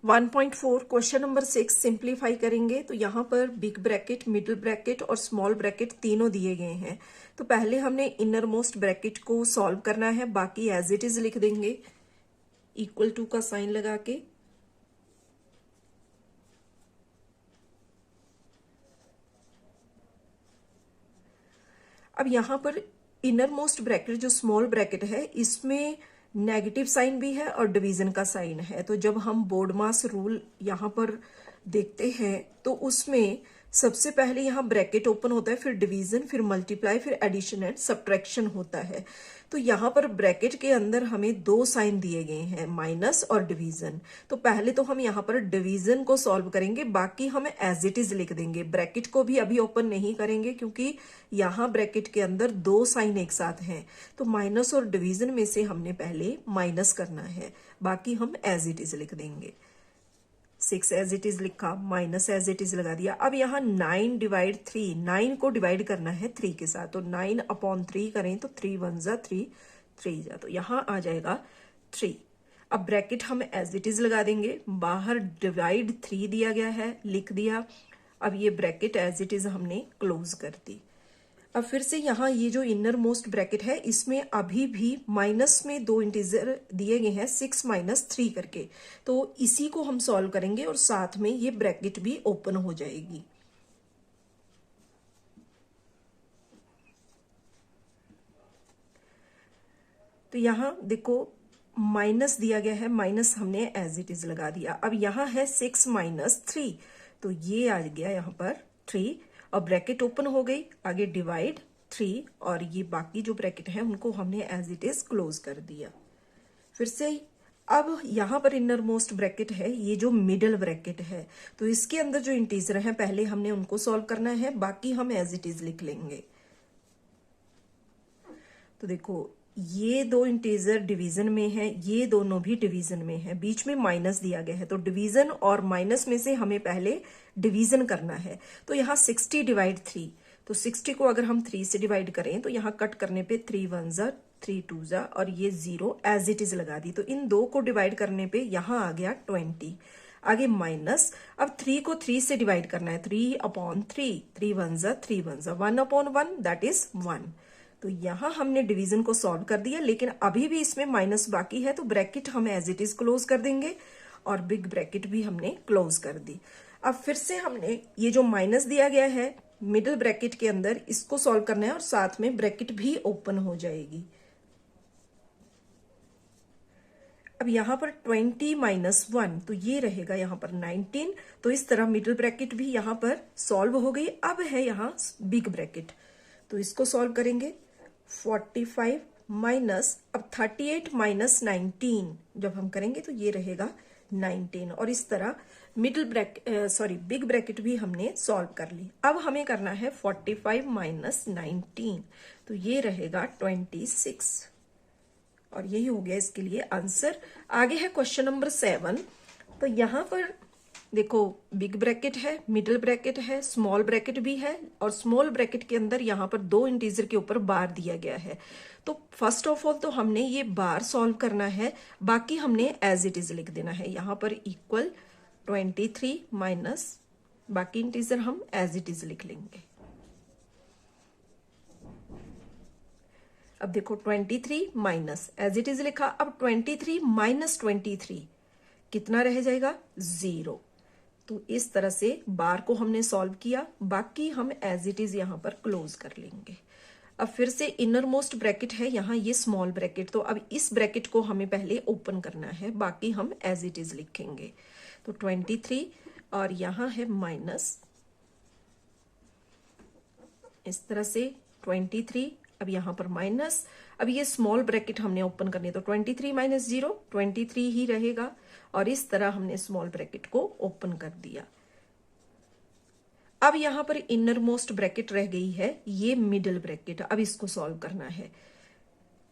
1.4 question number 6 simplify करेंगे। तो यहाँ पर बिग ब्रैकेट, मिडिल ब्रैकेट और स्मॉल ब्रैकेट तीनों दिए गए हैं। तो पहले हमने इनर मोस्ट ब्रैकेट को सॉल्व करना है, बाकी एज इट इज लिख देंगे इक्वल टू का साइन लगा के। अब यहाँ पर इनर मोस्ट ब्रैकेट जो स्मॉल ब्रैकेट है इसमें नेगेटिव साइन भी है और डिवीजन का साइन है। तो जब हम बोर्डमास रूल यहाँ पर देखते हैं तो उसमें सबसे पहले यहाँ ब्रैकेट ओपन होता है, फिर डिवीजन, फिर मल्टीप्लाई, फिर एडिशन एंड सब्ट्रैक्शन होता है। तो यहाँ पर ब्रैकेट के अंदर हमें दो साइन दिए गए हैं, माइनस और डिवीजन। तो पहले तो हम यहाँ पर डिवीजन को सॉल्व करेंगे, बाकी हम एज इट इज लिख देंगे। ब्रैकेट को भी अभी ओपन नहीं करेंगे क्योंकि यहाँ ब्रैकेट के अंदर दो साइन एक साथ हैं। तो माइनस और डिवीजन में से हमने पहले माइनस करना है, बाकी हम एज इट इज लिख देंगे। 6 एज इट इज लिखा, माइनस एज इट इज लगा दिया। अब यहाँ 9 डिवाइड 3, 9 को डिवाइड करना है 3 के साथ। तो 9/3 करें तो 3 1 जा 3, 3 जा, तो यहाँ आ जाएगा 3। अब ब्रैकेट हम एज इट इज लगा देंगे, बाहर डिवाइड 3 दिया गया है, लिख दिया। अब ये ब्रैकेट एज इट इज हमने क्लोज कर दी। अब फिर से यहाँ ये जो इनर मोस्ट ब्रैकेट है इसमें अभी भी माइनस में दो इंटीजर दिए गए हैं, 6 - 3 करके। तो इसी को हम सॉल्व करेंगे और साथ में ये ब्रैकेट भी ओपन हो जाएगी। तो यहाँ देखो माइनस दिया गया है, माइनस हमने एज इट इज लगा दिया। अब यहाँ है 6 - 3, तो ये आ गया यहाँ पर 3 और ब्रैकेट ओपन हो गई। आगे डिवाइड 3 और ये बाकी जो ब्रैकेट है उनको हमने एज इट इज क्लोज कर दिया। फिर से अब यहाँ पर इनर मोस्ट ब्रैकेट है, ये जो मिडिल ब्रैकेट है, तो इसके अंदर जो इंटीजर हैं पहले हमने उनको सॉल्व करना है, बाकी हम एज इट इज लिख लेंगे। तो देखो ये दो इंटीजर डिवीजन में है, ये दोनों भी डिवीजन में है, बीच में माइनस दिया गया है। तो डिवीजन और माइनस में से हमें पहले डिवीजन करना है। तो यहाँ 60 डिवाइड 3, तो 60 को अगर हम 3 से डिवाइड करें तो यहाँ कट करने पे 3 1 जा 3 2 जा और ये 0 एज इट इज लगा दी। तो इन दो को डिवाइड करने पे यहाँ आ गया 20। आगे माइनस, अब 3 को 3 से डिवाइड करना है, 3/3, 3 1 जा 3 1 जा, 1/1 दैट इज 1। तो यहां हमने डिवीजन को सॉल्व कर दिया, लेकिन अभी भी इसमें माइनस बाकी है। तो ब्रैकेट हम एज इट इज क्लोज कर देंगे और बिग ब्रैकेट भी हमने क्लोज कर दी। अब फिर से हमने ये जो माइनस दिया गया है मिडिल ब्रैकेट के अंदर, इसको सॉल्व करना है और साथ में ब्रैकेट भी ओपन हो जाएगी। अब यहाँ पर 20 - 1, तो ये रहेगा यहाँ पर 19। तो इस तरह मिडिल ब्रैकेट भी यहाँ पर सॉल्व हो गई। अब है यहाँ बिग ब्रैकेट, तो इसको सॉल्व करेंगे। 45 माइनस, अब 38 - 19 जब हम करेंगे तो ये रहेगा 19। और इस तरह मिडिल बिग ब्रैकेट भी हमने सॉल्व कर ली। अब हमें करना है 45 - 19, तो ये रहेगा 26 और यही हो गया इसके लिए आंसर। आगे है क्वेश्चन नंबर 7। तो यहां पर देखो बिग ब्रैकेट है, मिडिल ब्रैकेट है, स्मॉल ब्रैकेट भी है और स्मॉल ब्रैकेट के अंदर यहाँ पर दो इंटीजर के ऊपर बार दिया गया है। तो फर्स्ट ऑफ ऑल तो हमने ये बार सॉल्व करना है, बाकी हमने एज इट इज लिख देना है। यहाँ पर इक्वल 23 माइनस बाकी इंटीजर हम एज इट इज लिख लेंगे। अब देखो 23 माइनस एज इट इज लिखा, अब 23 - 23 कितना रह जाएगा 0। तो इस तरह से बार को हमने सॉल्व किया, बाकी हम एज इट इज यहां पर क्लोज कर लेंगे। अब फिर से इनर मोस्ट ब्रैकेट है यहाँ ये स्मॉल ब्रैकेट, तो अब इस ब्रैकेट को हमें पहले ओपन करना है, बाकी हम एज इट इज लिखेंगे। तो 23 और यहाँ है माइनस, इस तरह से 23, अब यहाँ पर माइनस। अब ये स्मॉल ब्रैकेट हमने ओपन करनी है, तो 23 - 0 23 ही रहेगा और इस तरह हमने स्मॉल ब्रैकेट को ओपन कर दिया। अब यहां पर इनर मोस्ट ब्रैकेट रह गई है ये मिडिल ब्रैकेट, अब इसको सॉल्व करना है।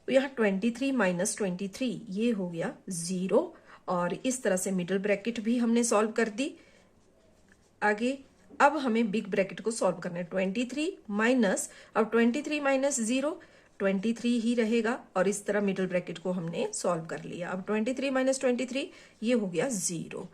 तो यहाँ 23 - 23 ये हो गया 0 और इस तरह से मिडिल ब्रैकेट भी हमने सॉल्व कर दी। आगे अब हमें बिग ब्रैकेट को सॉल्व करना है। 23 माइनस, अब 23 - 0 23 ही रहेगा और इस तरह मिडिल ब्रैकेट को हमने सॉल्व कर लिया। अब 23 - 23 ये हो गया 0।